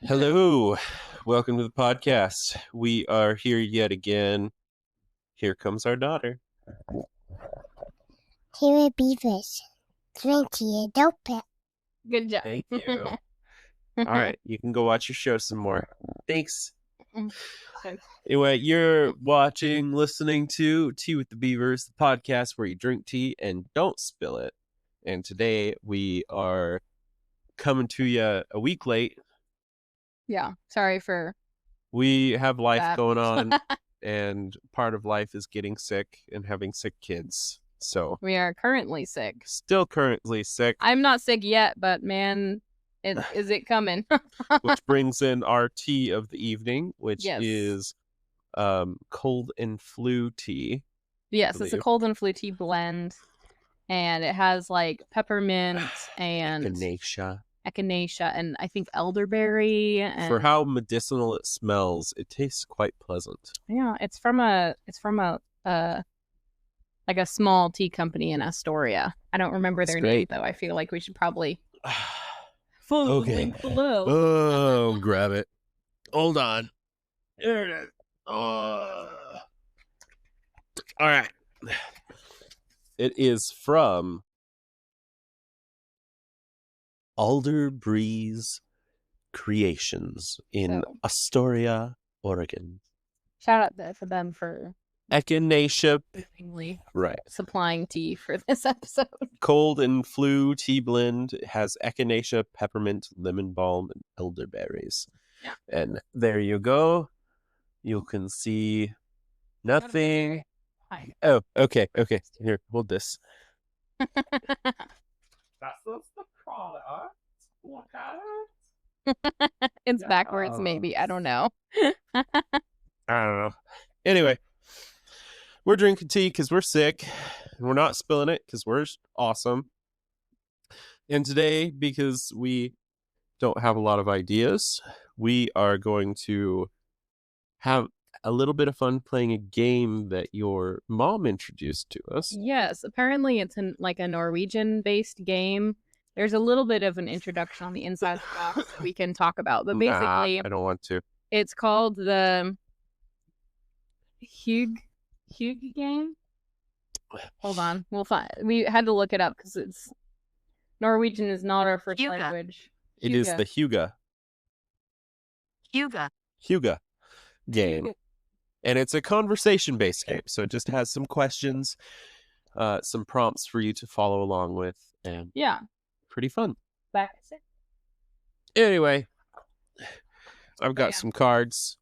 Hello, welcome to the podcast. We are here yet again. Here comes our daughter. Here are beavers. Drink to dope it. Good job. Thank you. All right, you can go watch your show some more. Thanks. Anyway, you're listening to Tea with the Beavers, the podcast where you drink tea and don't spill it. And today we are coming to you a week late. Yeah, sorry for We have life that. going on, and part of life is getting sick and having sick kids. So We are currently sick. still currently sick, I'm not sick yet, but man, is it coming? which brings in our tea of the evening, which Yes. is cold and flu tea. Yes, it's a believe. cold and flu tea blend, and it has like peppermint and echinacea and I think elderberry. And For how medicinal it smells, it tastes quite pleasant. yeah, it's from a like a small tea company in Astoria. I don't remember their That's name great. though. I feel like we should probably follow the Okay. link below. Oh, grab it. Hold on. There it is. Oh. All right. It is from Alder Breeze Creations in So- Astoria, Oregon. Shout out to them for Echinacea, willingly right. supplying tea for this episode. Cold and flu tea blend. It has echinacea, peppermint, lemon balm, and elderberries. Yeah. And there you go. You can see nothing. Hi. Oh, okay. Here, hold this. That's the product. Look at it. It's backwards, maybe. I don't know. I don't know. Anyway, we're drinking tea because we're sick. And we're not spilling it because we're awesome. And today, because we don't have a lot of ideas, we are going to have a little bit of fun playing a game that your mom introduced to us. Yes, apparently it's like a Norwegian-based game. There's a little bit of an introduction on the inside of the box that we can talk about, but basically, I don't want to. it's called the Hygge Game. Hold on, we'll find. We had to look it up because it's Norwegian is not our first Hygge. language. It is the Hygge game. And it's a conversation-based game, so it just has some questions, some prompts for you to follow along with, and Yeah, pretty fun. back. Anyway, I've got yeah. some cards,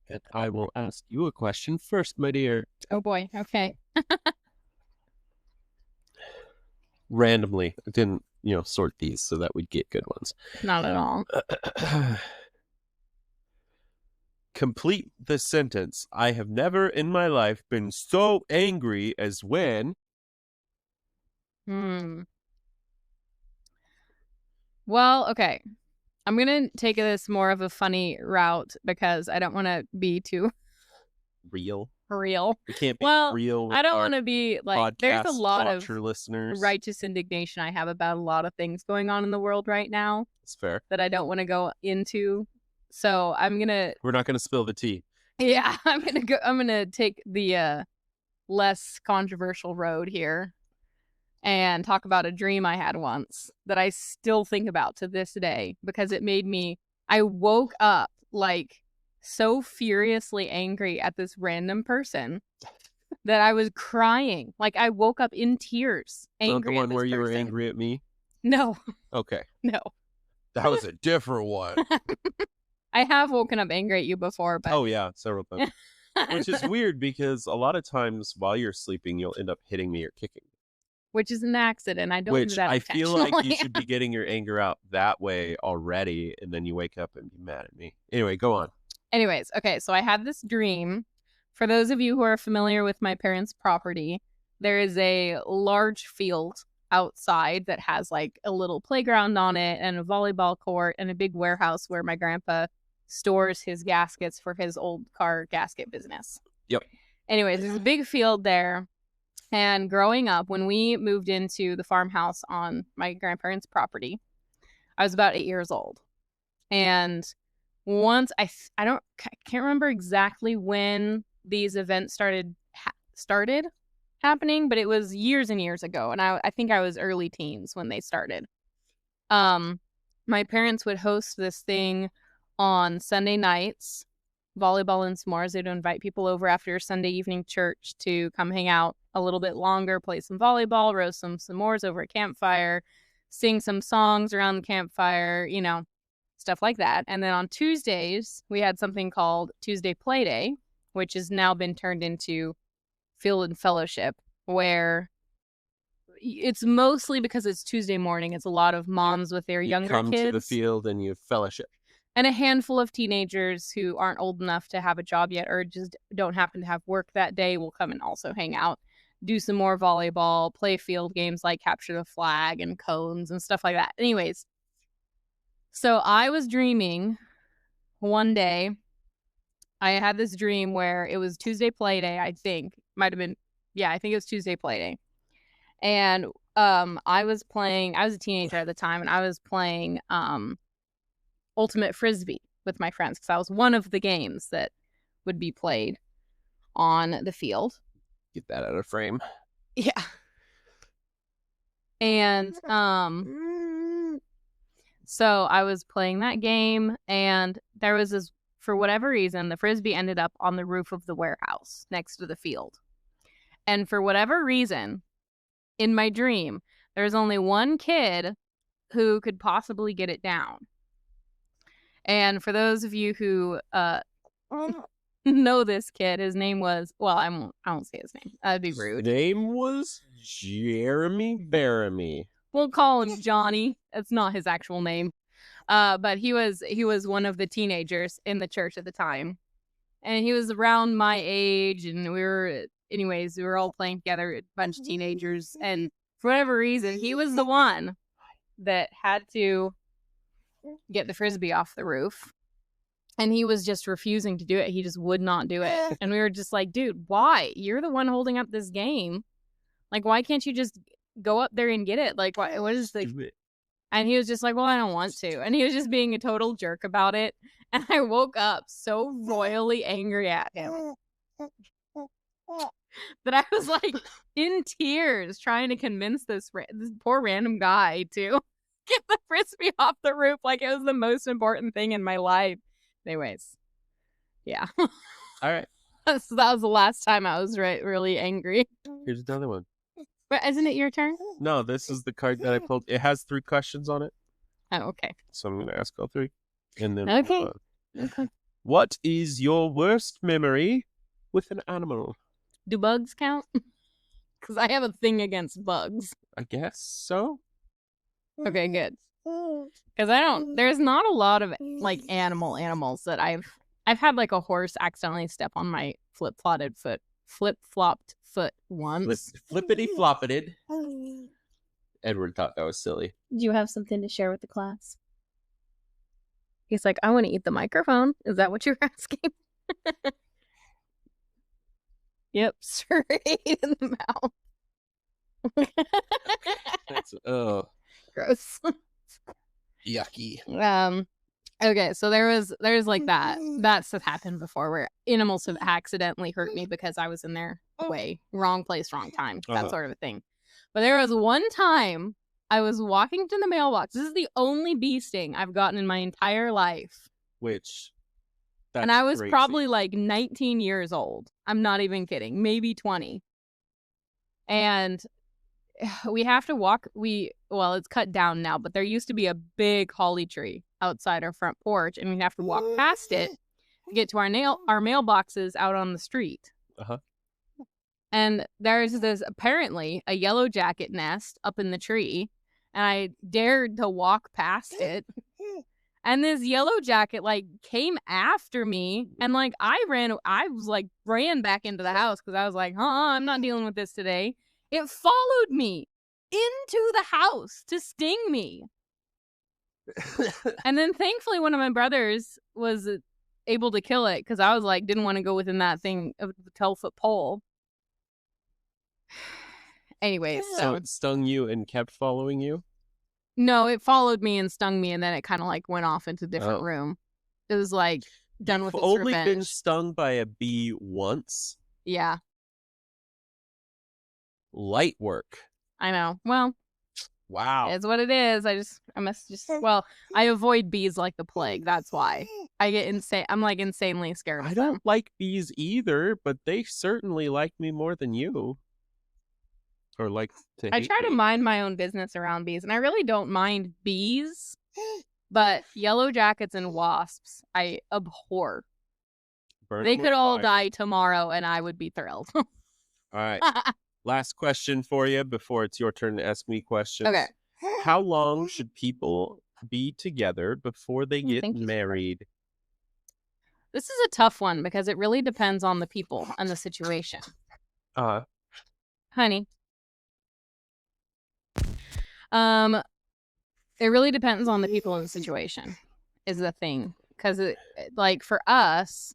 and I will ask you a question first, my dear. Oh boy. Okay. Randomly, I didn't, sort these so that we'd get good ones. Not at all. Complete the sentence. I have never in my life been so angry as when... Well, okay. I'm going to take this more of a funny route because I don't want to be too Real. real. We can't be Well, real with I don't our want to be like, there's a podcast lot of watcher listeners. righteous indignation I have about a lot of things going on in the world right now It's fair. that I don't want to go into. So I'm going to, We're not going to spill the tea. yeah, I'm going to take the less controversial road here and talk about a dream I had once that I still think about to this day because it made me, I woke up like so furiously angry at this random person that I was crying. Like I woke up in tears, Not angry the at one this where you were person. angry at me? No, Okay. no. That was a different one. I have woken up angry at you before, but Oh, yeah, several times. Which is weird because a lot of times while you're sleeping, you'll end up hitting me or kicking me. which is an accident. I don't do Which that I feel like you intentionally. should be getting your anger out that way already, and then you wake up and be mad at me. Anyway, go on. Anyways, okay, so I had this dream. For those of you who are familiar with my parents' property, there is a large field outside that has like a little playground on it and a volleyball court and a big warehouse where my grandpa stores his gaskets for his old car gasket business. Yep. Anyways, there's a big field there. And growing up, when we moved into the farmhouse on my grandparents' property, I was about 8 years old. And once I can't remember exactly when these events started happening, but it was years and years ago, and I think I was early teens when they started. My parents would host this thing on Sunday nights, volleyball and s'mores. They'd invite people over after Sunday evening church to come hang out a little bit longer, play some volleyball, roast some s'mores over a campfire, sing some songs around the campfire, you know, stuff like that. And then on Tuesdays, we had something called Tuesday Play Day, which has now been turned into Field and Fellowship, where it's mostly because it's Tuesday morning. It's a lot of moms with their younger come kids. To the field and you fellowship. And a handful of teenagers who aren't old enough to have a job yet or just don't happen to have work that day will come and also hang out, do some more volleyball, play field games like capture the flag and cones and stuff like that. Anyways, so I was dreaming one day. I had this dream where it was Tuesday Play Day, I think. Might have been, yeah, I think it was Tuesday Play Day. And I was a teenager at the time, and I was playing Ultimate Frisbee with my friends because that was one of the games that would be played on the field. Get that out of frame. Yeah. And so I was playing that game, and there was this, for whatever reason, the Frisbee ended up on the roof of the warehouse next to the field. And for whatever reason, in my dream, there was only one kid who could possibly get it down. And for those of you who know this kid, his name was, well, I won't say his name. That'd be rude. His name was Jeremy Baramy. We'll call him Johnny. That's not his actual name. But he was one of the teenagers in the church at the time. And he was around my age, and we were all playing together, a bunch of teenagers. And for whatever reason, he was the one that had to get the Frisbee off the roof. And he was just refusing to do it. He just would not do it. And we were just like, dude, why? You're the one holding up this game. Like, why can't you just go up there and get it? Like, what is the... And he was just like, well, I don't want to. And he was just being a total jerk about it. And I woke up so royally angry at him that I was like in tears trying to convince this poor random guy to get the Frisbee off the roof like it was the most important thing in my life. Anyways, yeah. All right. So that was the last time I was really angry. Here's another one. But isn't it your turn? No, this is the card that I pulled. It has 3 questions on it. Oh, okay. So I'm going to ask all 3. And then Okay. Okay. What is your worst memory with an animal? Do bugs count? Because I have a thing against bugs. I guess so. Okay, good. Because there's not a lot of like animals that I've had like a horse accidentally step on my flip-flopped foot once. Flippity floppeted. Edward thought that was silly. Do you have something to share with the class? He's like, I want to eat the microphone. Is that what you're asking? Yep, straight in the mouth. That's Gross. yucky. Okay, so there's like that. That's happened before where animals have accidentally hurt me because I was in their way. Wrong place, wrong time. That sort of a thing. But there was one time I was walking to the mailbox. This is the only bee sting I've gotten in my entire life. And I was probably like 19 years old. I'm not even kidding. Maybe 20. And we have to walk. Well, it's cut down now, but there used to be a big holly tree outside our front porch, and we'd have to walk past it to get to our mailboxes out on the street. Uh-huh. And there's this apparently a yellow jacket nest up in the tree, and I dared to walk past it. And this yellow jacket like came after me, and like I ran back into the house because I was like, I'm not dealing with this today. It followed me into the house to sting me. And then thankfully one of my brothers was able to kill it because I was like, didn't want to go within that thing of the 12-foot pole. Anyways, so it stung you and kept following you? No, it followed me and stung me, and then it kind of like went off into a different Oh. room. It was like done You've with its only been revenge. stung by a bee once. Yeah, Light work. I know. Well, Wow. it's what it is. I must just. Well, I avoid bees like the plague. That's why I get insane. I'm like insanely scared of I them. don't like bees either, but they certainly like me more than you. Or like to I hate try to me. mind my own business around bees, and I really don't mind bees, but yellow jackets and wasps, I abhor. Burn They 'em could with all fire. die tomorrow, and I would be thrilled. All right. Last question for you before it's your turn to ask me questions. Okay. How long should people be together before they get Thank you. married? This is a tough one because it really depends on the people and the situation. Honey. It really depends on the people and the situation is the thing. Because, like, for us,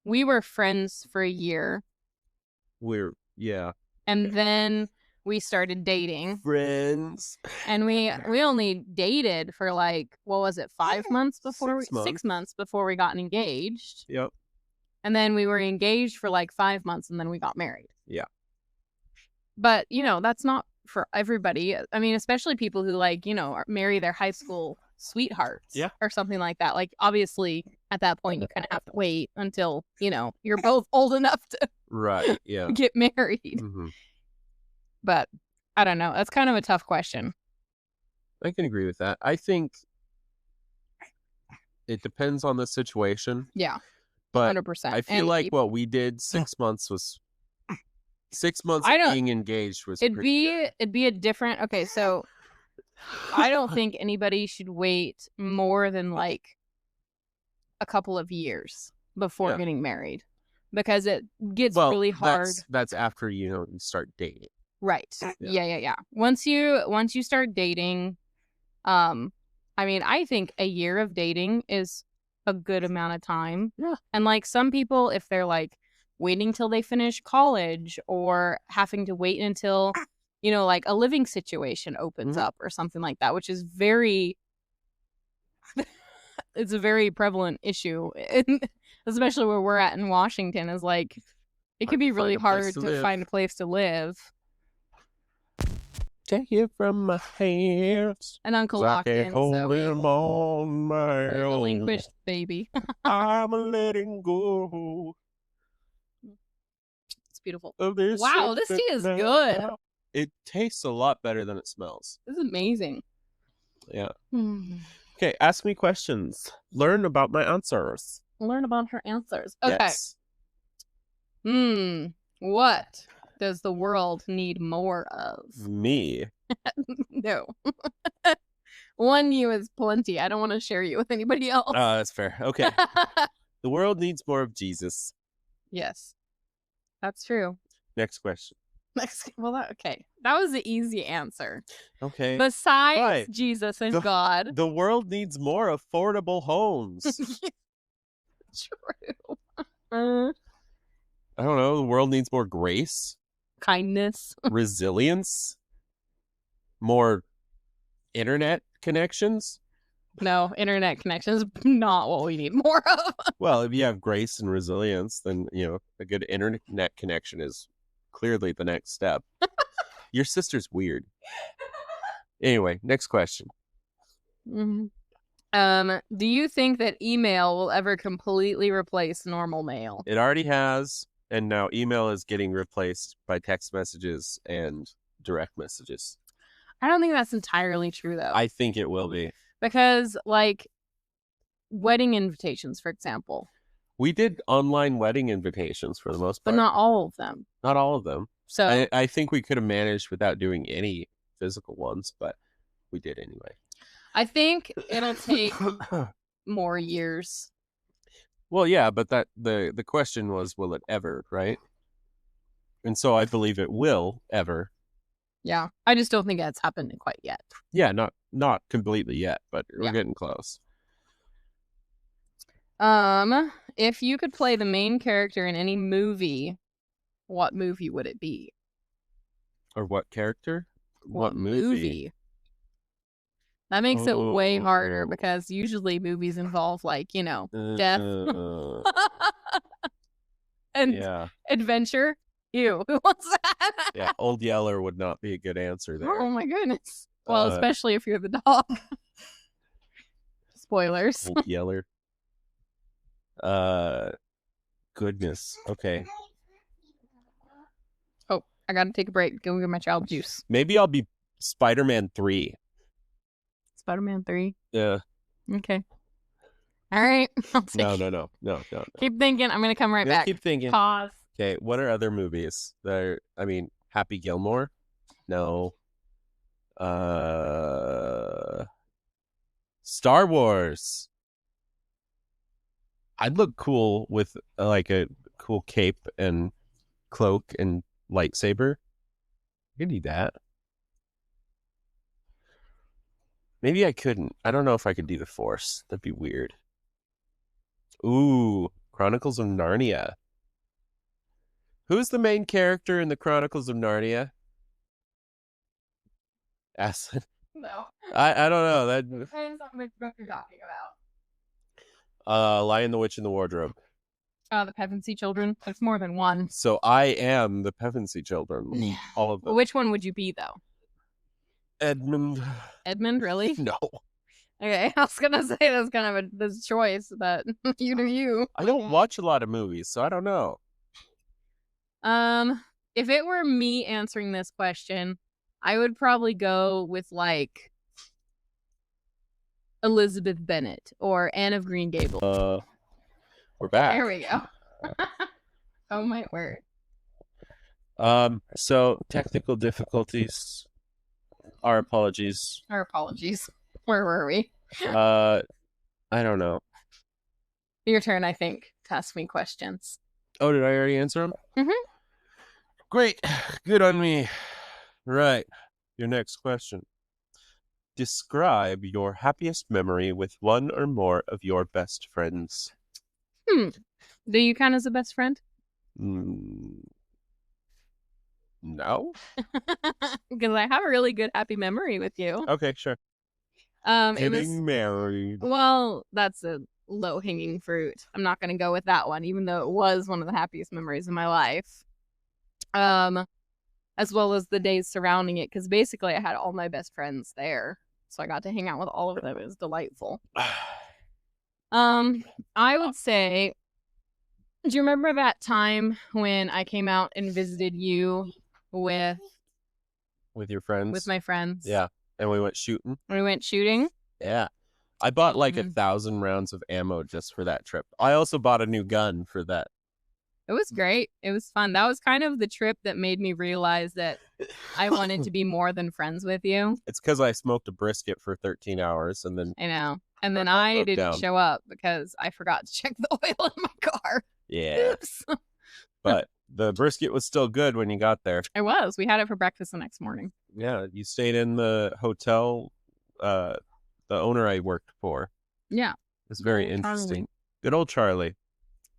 we were friends for a year. Yeah. And then we started dating. Friends. And we only dated for, like, what was it, 5 months before? 6 months before we got engaged. Yep. And then we were engaged for, like, 5 months, and then we got married. Yeah. But, that's not for everybody. I mean, especially people who, like, marry their high school sweethearts. Yeah. Or something like that. Like, obviously, at that point, you kind of have to wait until, you're both old enough to Right. Yeah. get married. Mm-hmm. But, I don't know. That's kind of a tough question. I can agree with that. I think it depends on the situation. Yeah. But 100%. I feel like what we did 6 months was 6 months I of don't- being engaged was It'd pretty be a different. Okay, so I don't think anybody should wait more than like a couple of years before Yeah. getting married, because it gets well, really hard. That's after you start dating. Right. Yeah. Yeah. Once you start dating, I mean, I think a year of dating is a good amount of time. Yeah. And like some people, if they're like waiting till they finish college or having to wait until, like a living situation opens up or something like that, which is it's a very prevalent issue, especially where we're at in Washington, is like, it can be really hard to find a place to live. Take it from my hands. And Uncle 'cause I locked in, can't hold so him on my own. relinquished baby. I'm letting go It's beautiful. of this. Wow, this tea is good. It tastes a lot better than it smells. This is amazing. Yeah. Learn Okay, ask me questions. Learn about my answers. about her answers. Okay. Yes. What does the world need more of? Me. No. One you is plenty. I don't want to share you with anybody else. Oh, that's fair. Okay. The world needs more of Jesus. Yes. That's true. Next question. Okay. That was the easy answer. Okay. Besides Right. Jesus and God. The world needs more affordable homes. True. I don't know. The world needs more grace, Kindness. resilience, more internet connections. No, internet connection is not what we need more of. Well, if you have grace and resilience, then, a good internet connection is clearly the next step. Your sister's weird. Anyway, next question. Do you think that email will ever completely replace normal mail? It already has, and now email is getting replaced by text messages and direct messages. I don't think that's entirely true, though. I think it will be. Because, like, wedding invitations, for example. We did online wedding invitations for the most part. But not all of them. Not all of them. So I think we could have managed without doing any physical ones, but we did anyway. I think it'll take more years. Well, yeah, but that the question was, will it ever, right? And so I believe it will ever. Yeah. I just don't think that's happened quite yet. Yeah, not completely yet, but we're getting close. If you could play the main character in any movie, what movie would it be? Or what character? What movie? That makes it way harder Oh. because usually movies involve like, you know, death and Yeah. adventure. Ew, who wants that? Yeah. Old Yeller would not be a good answer there. Oh my goodness. Well, Uh, especially if you're the dog. Spoilers. Old Yeller. Goodness. Okay. Oh, I gotta take a break. Go get my child juice. Maybe I'll be Spider-Man 3. Spider-Man 3. Yeah. Okay. All right. No. Keep thinking. I'm gonna come right Yeah, back. keep thinking. Pause. Okay, what are other movies that are, I mean, Happy Gilmore? No. Star Wars. I'd look cool with like a cool cape and cloak and lightsaber. I could do that. Maybe I couldn't. I don't know if I could do the Force. That'd be weird. Ooh, Chronicles of Narnia. Who's the main character in the Chronicles of Narnia? Aslan. No. I don't know. That Depends on which book you're talking about. Lion, the Witch, and the Wardrobe. The Pevensey Children. There's more than one. So I am the Pevensey Children. Yeah. All of them. Well, which one would you be though? Edmund. Edmund, really? No. Okay, I was gonna say that's kind of a this choice, but you do you. I don't watch a lot of movies, so I don't know. If it were me answering this question, I would probably go with like Elizabeth Bennet or Anne of Green Gables. We're back. There we go. Oh my word. So technical difficulties. Our apologies. Our apologies. Where were we? I don't know. Your turn, I think, to ask me questions. Oh, did I already answer them? Mhm. Great. Good on me. Right. Your next question. Describe your happiest memory with one or more of your best friends. Do you count as a best friend? No. Because I have a really good happy memory with you. Okay, sure. It was Married. well, that's a low hanging fruit. I'm not gonna go with that one, even though it was one of the happiest memories of my life. As well as the days surrounding it, because basically I had all my best friends there, so I got to hang out with all of them. It was delightful. I would say, do you remember that time when I came out and visited you with With your friends? with my friends? Yeah. And we went shooting? We went shooting? Yeah. I bought like Mhm. 1,000 rounds of ammo just for that trip. I also bought a new gun for that. It was great. It was fun. That was kind of the trip that made me realize that I wanted to be more than friends with you. It's because I smoked a brisket for 13 hours and then, I know. And then I broke didn't down. show up because I forgot to check the oil in my car. yeah. Oops. But the brisket was still good when you got there. It was. We had it for breakfast the next morning. Yeah. You stayed in the hotel, the owner I worked for. Yeah. It was very Good old Charlie. interesting. Good old Charlie.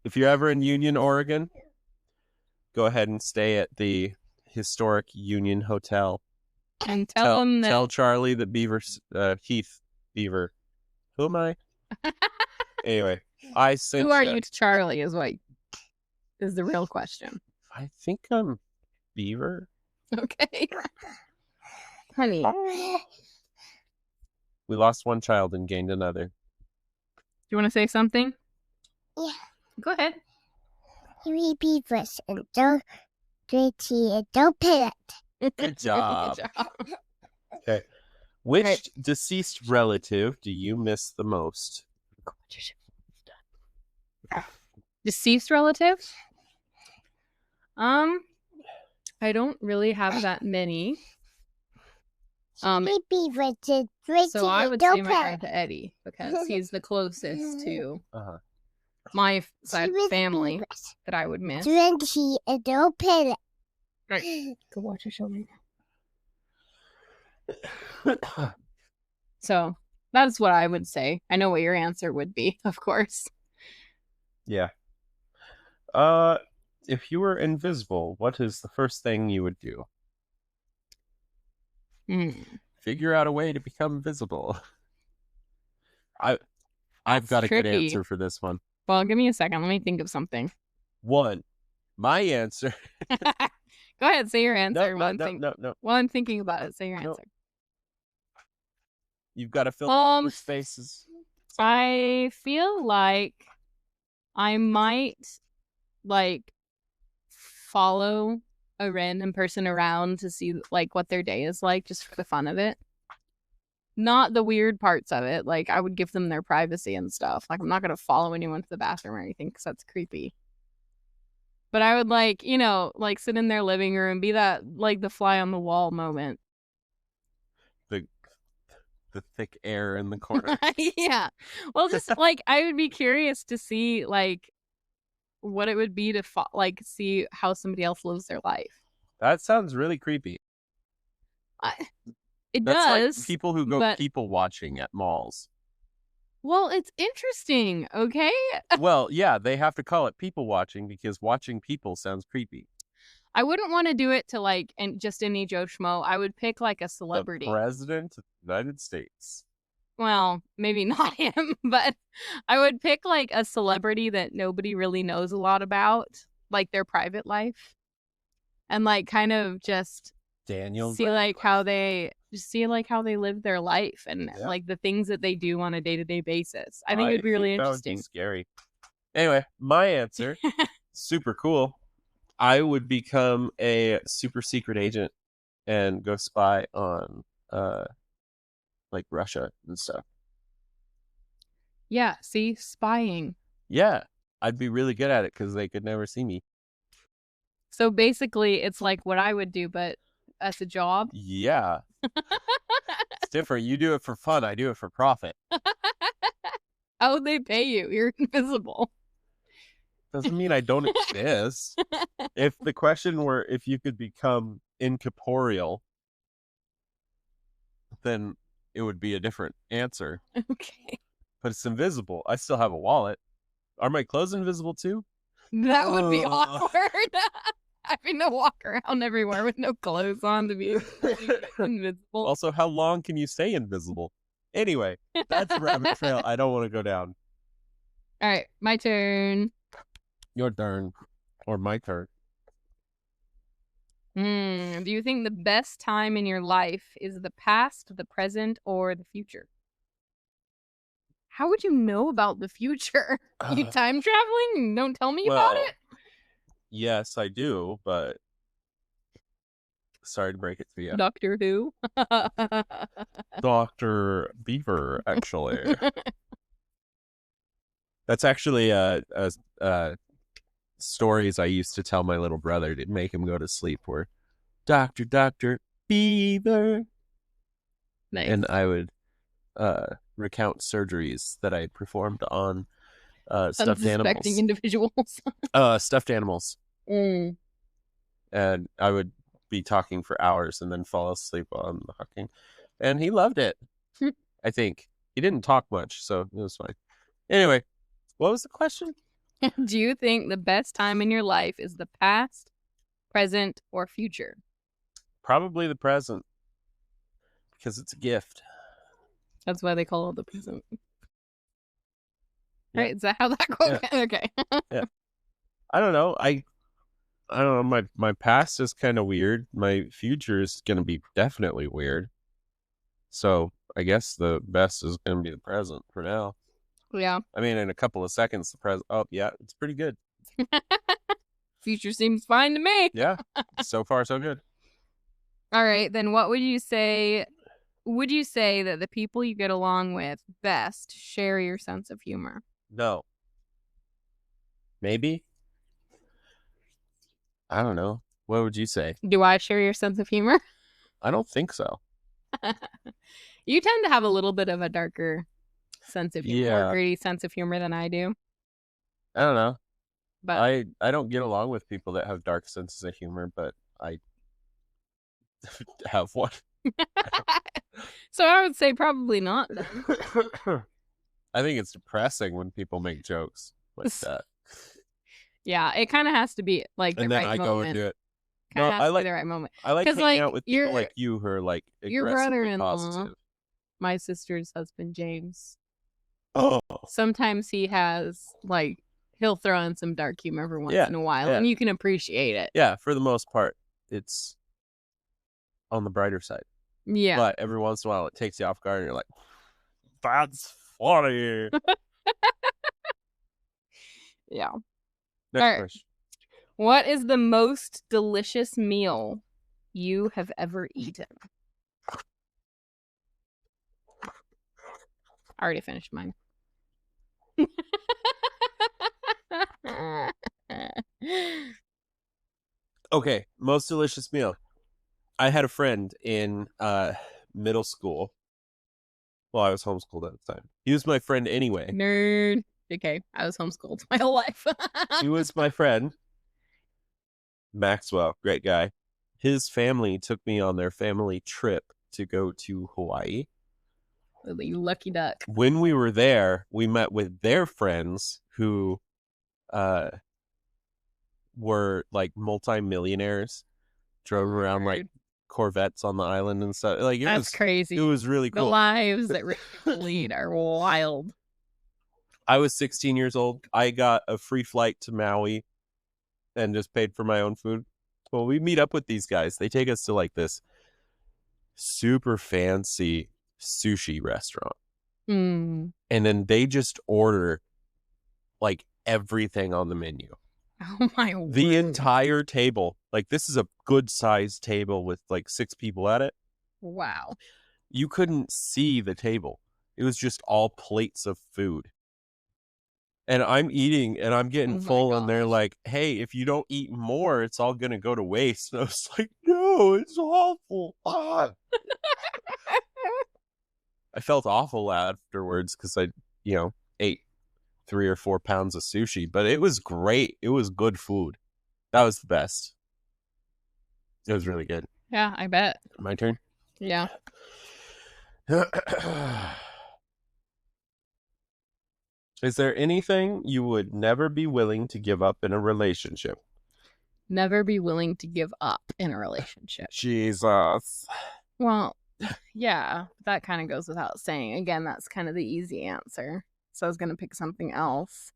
If you're ever in Union, Oregon, go ahead and stay at the historic Union Hotel. And tell them that Tell Charlie that Heath Beaver. Who am I? Anyway, I sent. who are you to Charlie is what is the real question. I think I'm Beaver. Okay. Honey, We lost one child and gained another. do you want to say something? Yeah. Go ahead. 3 beavers and don't drink tea and don't pet it. Good job. Good job. Okay. Which Right. deceased relative do you miss the most? Deceased relative? I don't really have that many. 3 beavers and drink So tea I and would say don't my pet Uncle Eddie because he's the closest to Uh-huh. my it. side Three family beavers. that I would miss. Drink tea and don't pet it. Right. Go watch a show right now. So that's what I would say. I know what your answer would be, of course. Yeah. If you were invisible, what is the first thing you would do? Figure out a way to become invisible. I've That's got a good tricky. answer for this one. Well, give me a second. Let me think of something. One, my answer. Go ahead, say your answer. No. While I'm thinking about it, say your No. answer. You've got to fill with spaces. I feel like I might like follow a random person around to see like what their day is like, just for the fun of it. Not the weird parts of it. Like, I would give them their privacy and stuff. Like, I'm not gonna follow anyone to the bathroom or anything because that's creepy. But I would like, you know, like sit in their living room, be that like the fly on the wall moment. The thick air in the corner. Yeah. Well, just like I would be curious to see like what it would be to like see how somebody else lives their life. That sounds really creepy. It That's does. like people who go people watching at malls. Well, it's interesting, okay? Well, yeah, they have to call it people watching because watching people sounds creepy. I wouldn't want to do it to like and just any Joe Schmo. I would pick like a celebrity. The President of the United States. Well, maybe not him, but I would pick like a celebrity that nobody really knows a lot about, like their private life. And like kind of just see like how they live their life and like the things that they do on a day-to-day basis. I think it'd be really interesting. That would be scary. Anyway, my answer, super cool. I would become a super secret agent and go spy on like Russia and stuff. Yeah, see, spying. Yeah, I'd be really good at it because they could never see me. So basically, it's like what I would do, but as a job. Yeah. It's different. You do it for fun. I do it for profit. How would they pay you? You're invisible. Doesn't mean I don't exist. If the question were if you could become incorporeal, then it would be a different answer. Okay. But it's invisible. I still have a wallet. Are my clothes invisible too? That would be awkward. Having to walk around everywhere with no clothes on to be invisible. Also, how long can you stay invisible? Anyway, that's a rabbit trail I don't want to go down. All right, my turn. Your turn. Or my turn. Do you think the best time in your life is the past, the present, or the future? How would you know about the future? You time traveling and don't tell me about it? Yes, I do, but sorry to break it to you. Doctor Who? Dr. Beaver, actually. That's actually stories I used to tell my little brother to make him go to sleep were Dr. Beaver. Nice. And I would recount surgeries that I had performed on stuffed animals. Individuals. Stuffed animals. Mm. And I would be talking for hours and then fall asleep while I'm talking. And he loved it. I think. He didn't talk much, so it was fine. Anyway, what was the question? Do you think the best time in your life is the past, present, or future? Probably the present. Because it's a gift. That's why they call it the present. Yeah. Right? Is that how that quote? Yeah. Okay. Yeah. I don't know. I don't know. My past is kind of weird. My future is going to be definitely weird. So I guess the best is going to be the present for now. Yeah. I mean, in a couple of seconds, the present. Oh, yeah, it's pretty good. Future seems fine to me. Yeah. So far, so good. All right. Then what would you say? Would you say that the people you get along with best share your sense of humor? No. Maybe. I don't know. What would you say? Do I share your sense of humor? I don't think so. You tend to have a little bit of a darker sense of humor, Yeah. more gritty sense of humor than I do. I don't know. But I don't get along with people that have dark senses of humor, but I have one. So I would say probably not. I think it's depressing when people make jokes like that. Yeah, it kind of has to be like the And then right I go moment. and do it. kind No, of has to be the right moment. I like 'Cause, hanging like, out with people your- like you who are like Your aggressively brother-in-law, positive. my sister's husband, James, Oh, sometimes he has, like, he'll throw in some dark humor every once Yeah, in a while, yeah. and you can appreciate it. yeah. For the most part, it's on the brighter side. Yeah. But every once in a while, it takes you off guard, and you're like, "That's funny." Yeah. Next Alright. question. What is the most delicious meal you have ever eaten? I already finished mine. Okay, most delicious meal. I had a friend in middle school. Well, I was homeschooled at the time. He was my friend anyway. Nerd. Okay, I was homeschooled my whole life. He was my friend. Maxwell, great guy. His family took me on their family trip to go to Hawaii. You lucky duck. When we were there, we met with their friends who were like multimillionaires, drove around like Nerd. Corvettes on the island and stuff. Like That's crazy. It was really The cool. lives that rich people lead are wild. I was 16 years old. I got a free flight to Maui and just paid for my own food. Well, we meet up with these guys. They take us to like this super fancy sushi restaurant. Mm. And then they just order like everything on the menu. Oh my word. The entire table. Like this is a good sized table with like 6 people at it. Wow. You couldn't see the table. It was just all plates of food. And I'm eating and I'm getting Oh my full and they're gosh. like, "Hey, if you don't eat more, it's all going to go to waste." And I was like, "No, it's awful." Ah. I felt awful afterwards because I, ate 3 or 4 pounds of sushi, but it was great. It was good food. That was the best. It was really good. Yeah, I bet. My turn. Yeah. Is there anything you would never be willing to give up in a relationship? Never be willing to give up in a relationship. Jesus. Well, yeah, that kind of goes without saying. Again, that's kind of the easy answer. So I was going to pick something else.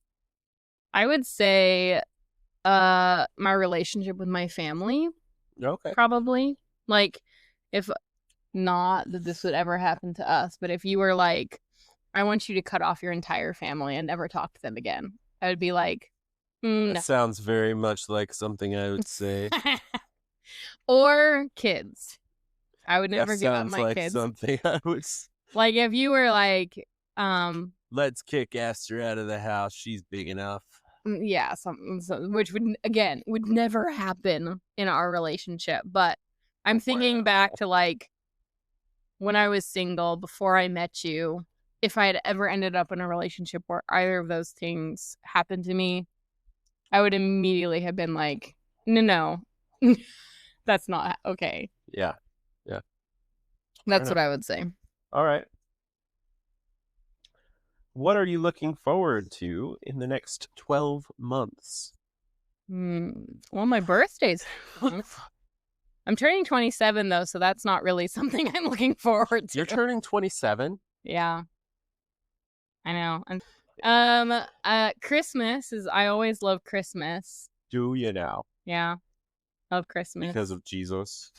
I would say my relationship with my family, Okay. probably. Like, if not that this would ever happen to us, but if you were like, I want you to cut off your entire family and never talk to them again, I would be like, no. That sounds very much like something I would say. Or kids. I would never That give up sounds my like kids. something I would. Like if you were like, Let's kick Esther out of the house. She's big enough. yeah, something which would never happen in our relationship. But I'm thinking back to like when I was single before I met you. If I had ever ended up in a relationship where either of those things happened to me, I would immediately have been like, no, that's not okay. Yeah. That's what I would say. All right. What are you looking forward to in the next 12 months? Well, my birthday's. I'm turning 27 though, so that's not really something I'm looking forward to. You're turning 27? Yeah. I know. And Christmas is I always love Christmas. Do you now? Yeah. Love Christmas. Because of Jesus.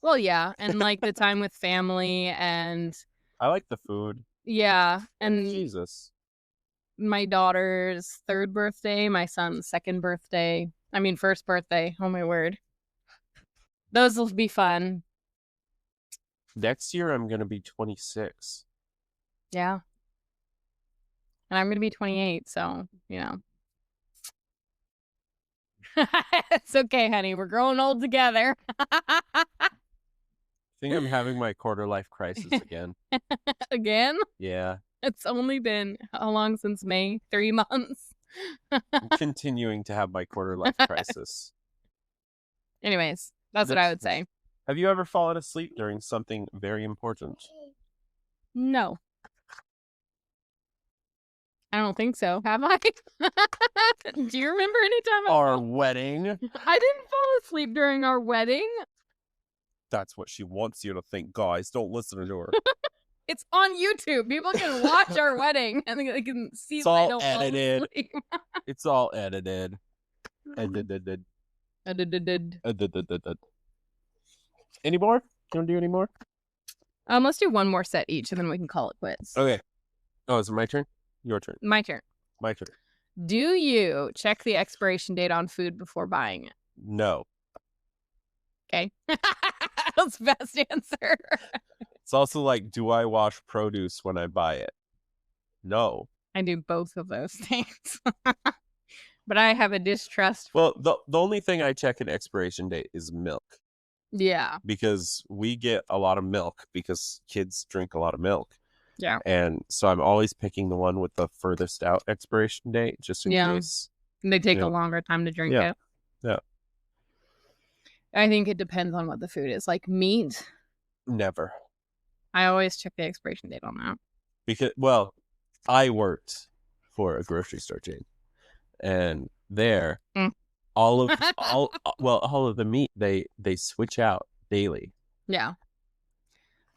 Well, yeah, and like the time with family and I like the food. yeah, and Jesus. my daughter's 3rd birthday, my son's 2nd birthday. I mean, 1st birthday. Oh my word. Those will be fun. Next year, I'm going to be 26. Yeah. And I'm going to be 28, so, It's okay, honey. We're growing old together. I think I'm having my quarter life crisis again. Again? Yeah. It's only been how long since May? 3 months. I'm continuing to have my quarter life crisis. Anyways, that's what I would say. Have you ever fallen asleep during something very important? No. I don't think so. Have I? Do you remember any time Our wedding. I didn't fall asleep during our wedding. That's what she wants you to think, guys. Don't listen to her. It's on YouTube. People can watch our wedding and they can see It's that I all don't fall edited. asleep. It's all edited. Edited. Any more? You want to do any more? Let's do one more set each and then we can call it quits. Okay. Oh, is it my turn? Your turn. My turn. My turn. Do you check the expiration date on food before buying it? No. Okay. That's the best answer. It's also like, do I wash produce when I buy it? No. I do both of those things. But I have a distrust. Well, the only thing I check an expiration date is milk. Yeah. Because we get a lot of milk because kids drink a lot of milk. Yeah. And so I'm always picking the one with the furthest out expiration date just in case. And they take Yeah. a longer time to drink Yeah. it. Yeah. I think it depends on what the food is. Like meat, Never. I always check the expiration date on that. Because, well, I worked for a grocery store chain. And there, all of the meat they switch out daily. Yeah.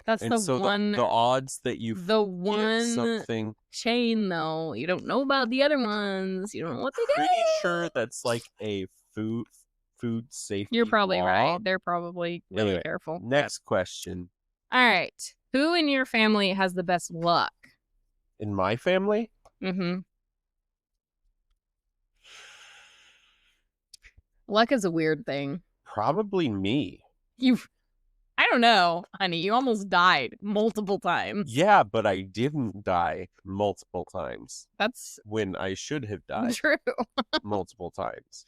That's And the so one. the odds that you The get one something, chain, though. You don't know about the other ones. You don't know what they do. pretty sure that's like a food safety. You're probably law. right. They're probably really Anyway, careful. Next question. All right. Who in your family has the best luck? In my family, Mm-hmm. Luck is a weird thing. probably me. I don't know, honey. You almost died multiple times. Yeah, but I didn't die multiple times That's when I should have died true. multiple times.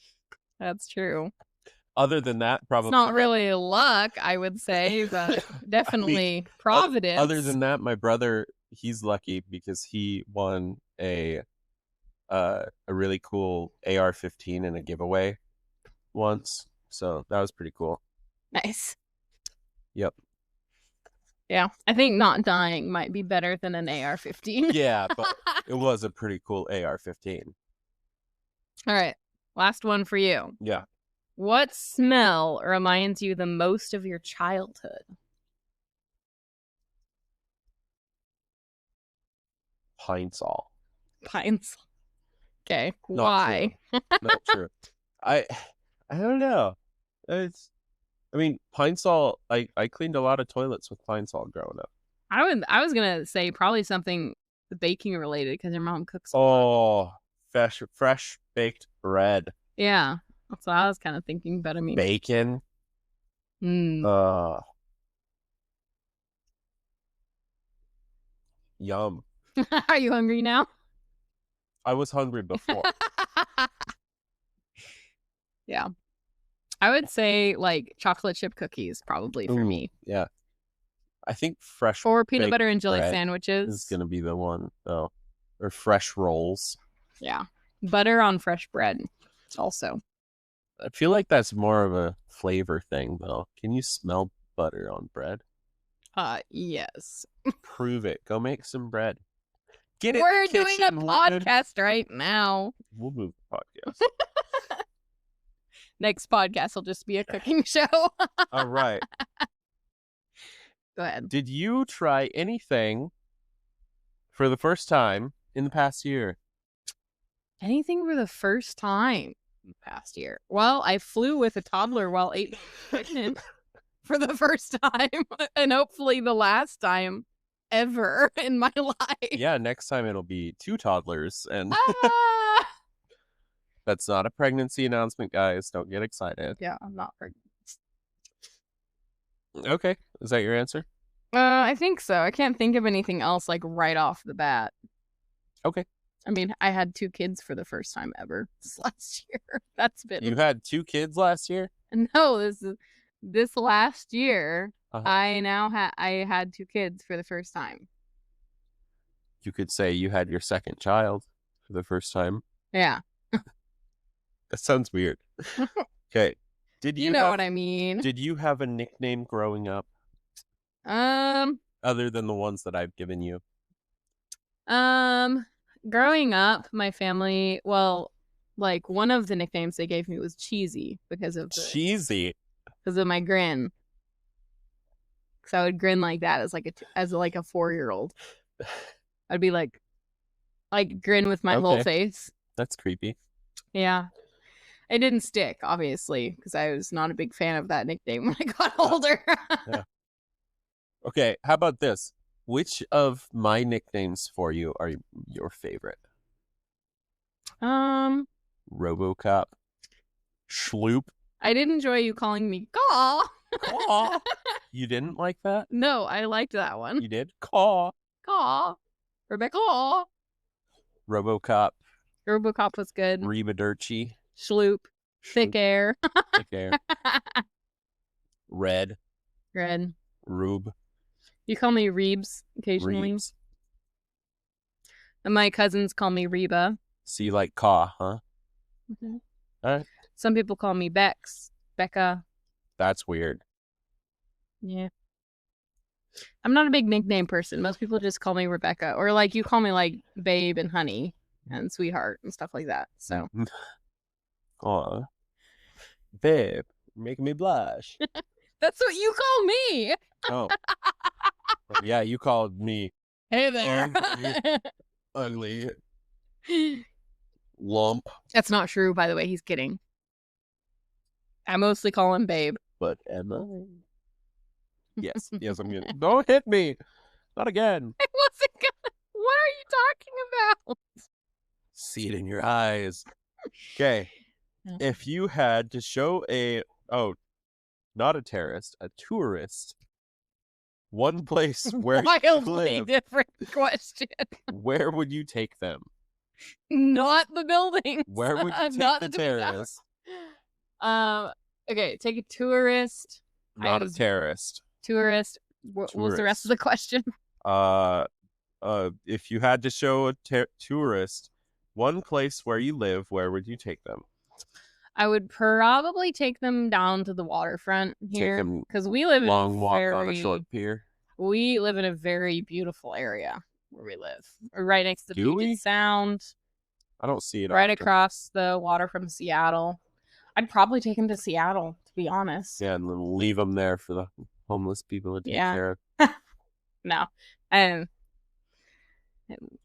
That's true. Other than that, probably It's not really luck, I would say, but definitely providence. Other than that, my brother, he's lucky because he won a really cool AR-15 in a giveaway once. So that was pretty cool. Nice. Yep. Yeah, I think not dying might be better than an AR-15. Yeah, but it was a pretty cool AR-15. All right, last one for you. Yeah. What smell reminds you the most of your childhood? Pine Sol. Pines. Okay, Not why? Not true. I don't know. Pine Sol, I cleaned a lot of toilets with Pine Sol growing up. I was gonna say probably something baking related because your mom cooks. A lot. Oh, fresh baked bread. Yeah, that's what I was kind of thinking. But I mean, Bacon. Yum. Are you hungry now? I was hungry before. Yeah, I would say like chocolate chip cookies probably for me. Yeah. I think fresh Or peanut baked butter and jelly bread sandwiches. is gonna be the one though. Or fresh rolls. Yeah, butter on fresh bread also. I feel like that's more of a flavor thing though. Can you smell butter on bread? Yes. Prove it. Go make some bread. Get it. We're doing a podcast right now. We'll move the podcast. Next podcast will just be a cooking show. All right. Go ahead. Did you try anything for the first time in the past year? Anything for the first time in the past year? Well, I flew with a toddler while 8 months pregnant for the first time, and hopefully the last time ever in my life. Yeah, next time it'll be 2 toddlers, and Ah! that's not a pregnancy announcement, guys. Don't get excited. Yeah, I'm not pregnant. Okay, is that your answer? I think so. I can't think of anything else like right off the bat. Okay. I mean, I had 2 kids for the first time ever this last year. That's been You had 2 kids last year? No, this last year. Uh-huh. I had 2 kids for the first time. You could say you had your second child for the first time. Yeah. That sounds weird. Okay. Did You know what I mean. Did you have a nickname growing up other than the ones that I've given you? Growing up, my family, well, like one of the nicknames they gave me was Cheesy because of Cheesy. my grin. Because I would grin like that as like a 4-year-old. I'd be like grin with my whole face. That's creepy. Yeah. It didn't stick, obviously, because I was not a big fan of that nickname when I got older. Yeah. Okay, how about this? Which of my nicknames for you are your favorite? RoboCop. Schloop. I did enjoy you calling me Caw. Caw. You didn't like that? No, I liked that one. You did? Caw. Caw. Rebecca Caw. RoboCop. RoboCop was good. Reba Dirty. Schloop. Thick Air. Thick Air. Red. Rube. You call me Reebs occasionally. Reebs. And my cousins call me Reba. So you like Caw, huh? Mm-hmm. All right. Some people call me Bex. Becca. That's weird. Yeah. I'm not a big nickname person. Most people just call me Rebecca. Or like you call me like Babe and Honey and Sweetheart and stuff like that. So. Aw. Babe, you're making me blush. That's what you call me. Oh. Yeah, you called me Hey there. ugly lump. That's not true, by the way. He's kidding. I mostly call him Babe. But Emma? Yes, I'm gonna. Don't hit me. Not again. I wasn't gonna. What are you talking about? See it in your eyes. Okay. If you had to show not a terrorist, a tourist, one place where you live, different question. Where would you take them? Not the buildings. Where would you take not the terrorist? Okay, take a tourist. Not a terrorist. Tourist. What was the rest of the question? If you had to show a tourist one place where you live, where would you take them? I would probably take them down to the waterfront here because we live in long walk on a short pier. We live in a very beautiful area where we live. We're right next to the Puget Sound. I don't see it. Right across the water from Seattle. I'd probably take them to Seattle, to be honest. Yeah, and then leave them there for the homeless people to take care of. No, and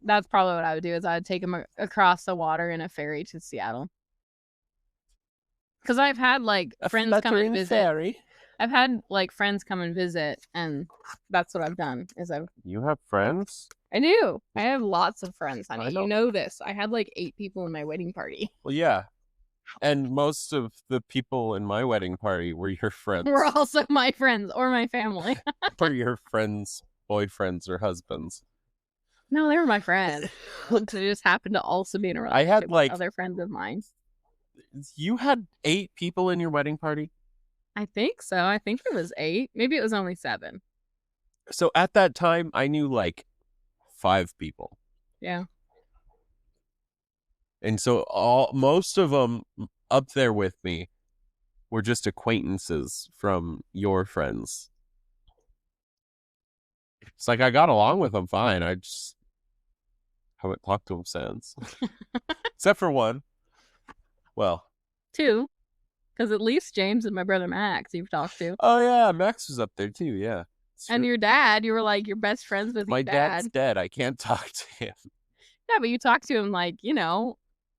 that's probably what I would do. Is I'd take them across the water in a ferry to Seattle. Because I've had friends come and visit. Ferry. I've had friends come and visit, and that's what I've done. You have friends? I do. I have lots of friends, honey. You know this. I had 8 people in my wedding party. Well, yeah. And most of the people in my wedding party were your friends. Were also my friends or my family. Were your friends' boyfriends or husbands? No, they were my friends. They just happened to also be in a relationship with other friends of mine. You had 8 people in your wedding party? I think so. I think it was 8. Maybe it was only 7. So at that time, I knew 5 people. Yeah. And so most of them up there with me were just acquaintances from your friends. It's I got along with them fine. I just haven't talked to them since. Except for one. Well, 2. Because at least James and my brother Max you've talked to. Oh, yeah. Max was up there too. Yeah. And your dad, you were your best friends with your dad. My dad's dead. I can't talk to him. Yeah, but you talked to him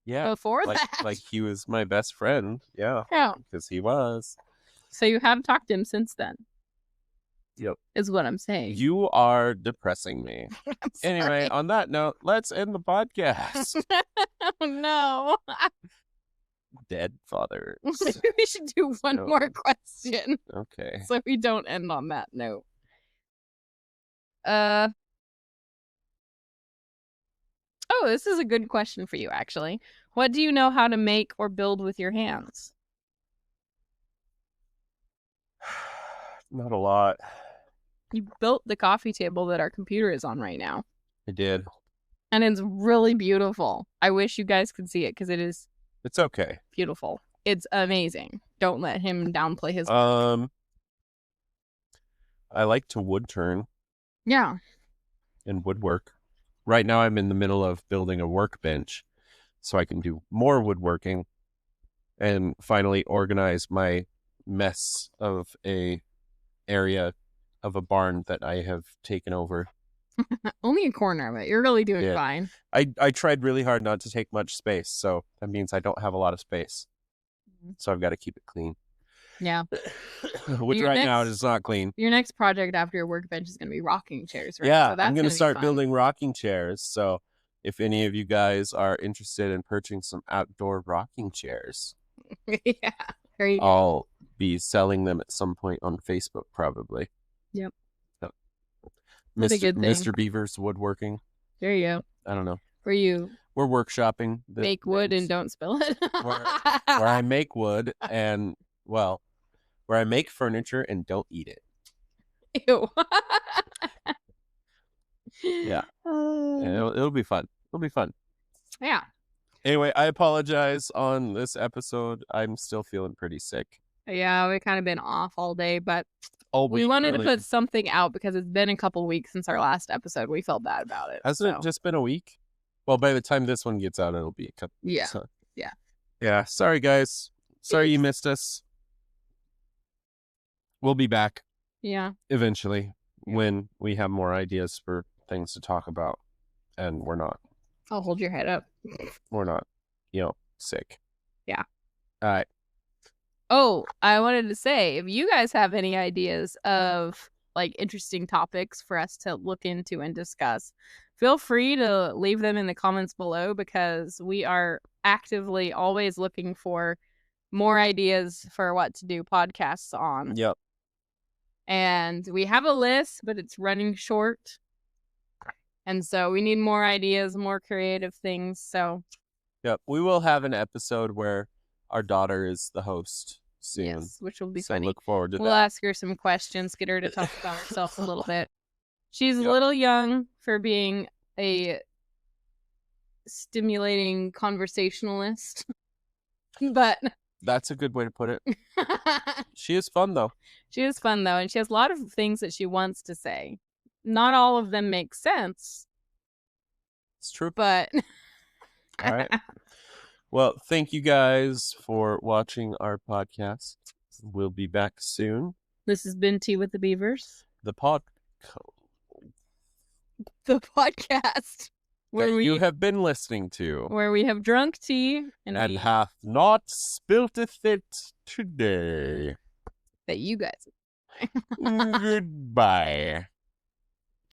yeah, before that. He was my best friend. Yeah. Yeah. Because he was. So you have talked to him since then. Yep. Is what I'm saying. You are depressing me. Anyway, on that note, let's end the podcast. Oh, no. Dead fathers. Maybe we should do one more question. Okay. So we don't end on that note. Oh, this is a good question for you, actually. What do you know how to make or build with your hands? Not a lot. You built the coffee table that our computer is on right now. I did. And it's really beautiful. I wish you guys could see it because it is. It's okay. Beautiful. It's amazing. Don't let him downplay his work. I like to wood turn. Yeah. And woodwork. right now I'm in the middle of building a workbench so I can do more woodworking and finally organize my mess of a area of a barn that I have taken over. Only a corner of it. You're really doing Yeah. fine. I tried really hard not to take much space, so that means I don't have a lot of space. So I've got to keep it clean. Yeah. Which Your right now next- is not clean. Your next project after your workbench is going to be rocking chairs, right? Yeah, So that's I'm going gonna to be start fun. building rocking chairs. So if any of you guys are interested in purchasing some outdoor rocking chairs, Yeah. There you go. I'll be selling them at some point on Facebook, probably. Yep. So, That's a good thing. Mr. Beaver's Woodworking. There you go. I don't know. Where you We're workshopping. make wood and don't spill it. where I make wood and, well, where I make furniture and don't eat it. Ew. Yeah. It'll be fun. It'll be fun. Yeah. Anyway, I apologize on this episode. I'm still feeling pretty sick. Yeah, we've kind of been off all day, but All we week, wanted to really. put something out because it's been a couple weeks since our last episode. We felt bad about it. Hasn't so. it just been a week? Well, by the time this one gets out, it'll be a couple. Yeah. So. Yeah. Yeah. Sorry, guys. Sorry you missed us. We'll be back Yeah. eventually when we have more ideas for things to talk about, and we're not, I'll hold your head up. sick. Yeah. All right. Oh, I wanted to say, if you guys have any ideas of like interesting topics for us to look into and discuss, feel free to leave them in the comments below because we are actively always looking for more ideas for what to do podcasts on. Yep. And we have a list, but it's running short. And so we need more ideas, more creative things. So Yep. We will have an episode where our daughter is the host soon. yes, which will be So funny. look forward to We'll that. ask her some questions, get her to talk about herself a little bit. She's Yep. a little young for being a stimulating conversationalist, but That's a good way to put it. She is fun, though. she is fun though, and she has a lot of things that she wants to say. Not all of them make sense, It's true. but All right. Well, thank you guys for watching our podcast. We'll be back soon. this has been Tea with the Beavers, The the podcast where that we you have been listening to have drunk tea and we, hath not spilteth it today. that you guys Goodbye.